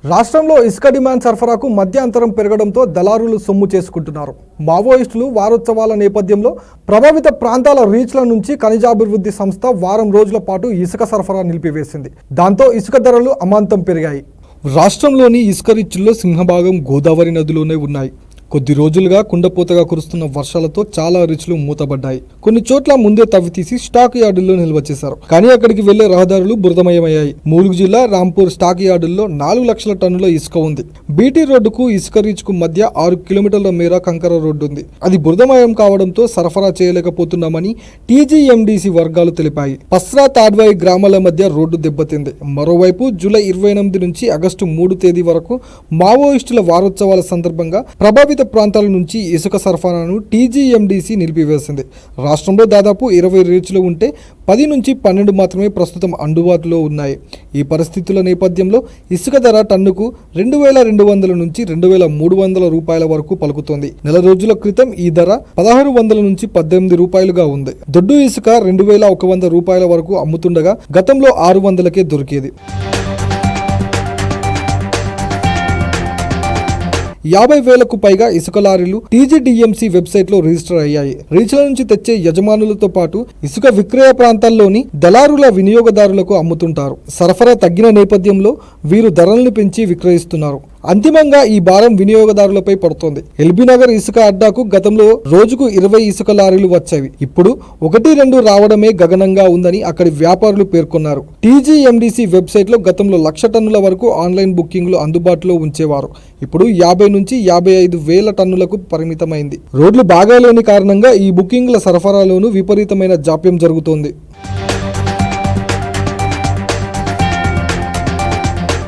రాష్ట్రంలో ఇసుక డిమాండ్ సరఫరాకు మధ్యంతరం పెరగడంతో దళారులు సొమ్ము చేసుకుంటున్నారు. మావోయిస్టులు వారోత్సవాల నేపథ్యంలో ప్రభావిత ప్రాంతాల రీచ్ల నుంచి ఖనిజాభివృద్ధి సంస్థ వారం రోజుల పాటు ఇసుక సరఫరా నిలిపివేసింది. దాంతో ఇసుక ధరలు అమాంతం పెరిగాయి. రాష్ట్రంలోని ఇసుక రీచ్ల్లో సింహభాగం గోదావరి నదిలోనే ఉన్నాయి. కొద్ది రోజులుగా కుండపోతగా కురుస్తున్న వర్షాలతో చాలా రీచ్లు మూతబడ్డాయి. కొన్ని చోట్ల ముందే తవ్వితీసి స్టాక్ యార్డుల్లో నిల్వ చేశారు. కానీ అక్కడికి వెళ్లే రహదారులు బురదమయమయ్యాయి. ములుగు జిల్లా రాంపూర్ స్టాక్ యార్డుల్లో 4 లక్షల టన్నుల ఇసుక ఉంది. బీటీ రోడ్డుకు ఇసుక రీచ్ కు మధ్య 6 కిలోమీటర్ల మేర కంకర రోడ్డు ఉంది. అది బురదమయం కావడంతో సరఫరా చేయలేకపోతున్నామని టీజీఎండీసీ వర్గాలు తెలిపాయి. పస్రా తాడ్వాయి గ్రామాల మధ్య రోడ్డు దెబ్బతింది. మరోవైపు జూలై 28 నుంచి ఆగస్టు 3 తేదీ వరకు మావోయిస్టుల వారోత్సవాల సందర్భంగా ప్రభావిత ప్రాంతాల నుంచి ఇసుక సరఫరాను టీజీఎండీసీ నిలిపివేసింది. రాష్ట్రంలో దాదాపు 20 రీచ్లు ఉంటే 10 నుంచి 12 మాత్రమే ప్రస్తుతం అందుబాటులో ఉన్నాయి. ఈ పరిస్థితుల నేపథ్యంలో ఇసుక ధర టన్నుకు 2200 నుంచి 2300 రూపాయల వరకు పలుకుతోంది. నెల రోజుల క్రితం ఈ ధర 1600 నుంచి 18 రూపాయలుగా ఉంది. దొడ్డు ఇసుక 2100 రూపాయల వరకు అమ్ముతుండగా గతంలో 600కే దొరికేది. 50,000కు పైగా ఇసుక లారీలు టీజీడీఎంసీ వెబ్సైట్ లో రిజిస్టర్ అయ్యాయి. రీచ్ల నుంచి తెచ్చే యజమానులతో పాటు ఇసుక విక్రయ ప్రాంతాల్లోని దళారుల వినియోగదారులకు అమ్ముతుంటారు. సరఫరా తగ్గిన నేపథ్యంలో వీరు ధరలను పెంచి విక్రయిస్తున్నారు. అంతిమంగా ఈ భారం వినియోగదారులపై పడుతోంది. ఎల్బీనగర్ ఇసుక అడ్డాకు గతంలో రోజుకు 20 ఇసుక లారీలు వచ్చేవి. ఇప్పుడు 1-2 రావడమే గగనంగా ఉందని అక్కడి వ్యాపారులు పేర్కొన్నారు. టీజీఎండీసీ వెబ్సైట్ లో గతంలో 1,00,000 టన్నుల వరకు ఆన్లైన్ బుకింగ్లు అందుబాటులో ఉంచేవారు. ఇప్పుడు 50 నుంచి 55,000 టన్నులకు పరిమితమైంది. రోడ్లు బాగాలేని కారణంగా ఈ బుకింగ్ల సరఫరాలోనూ విపరీతమైన జాప్యం జరుగుతోంది.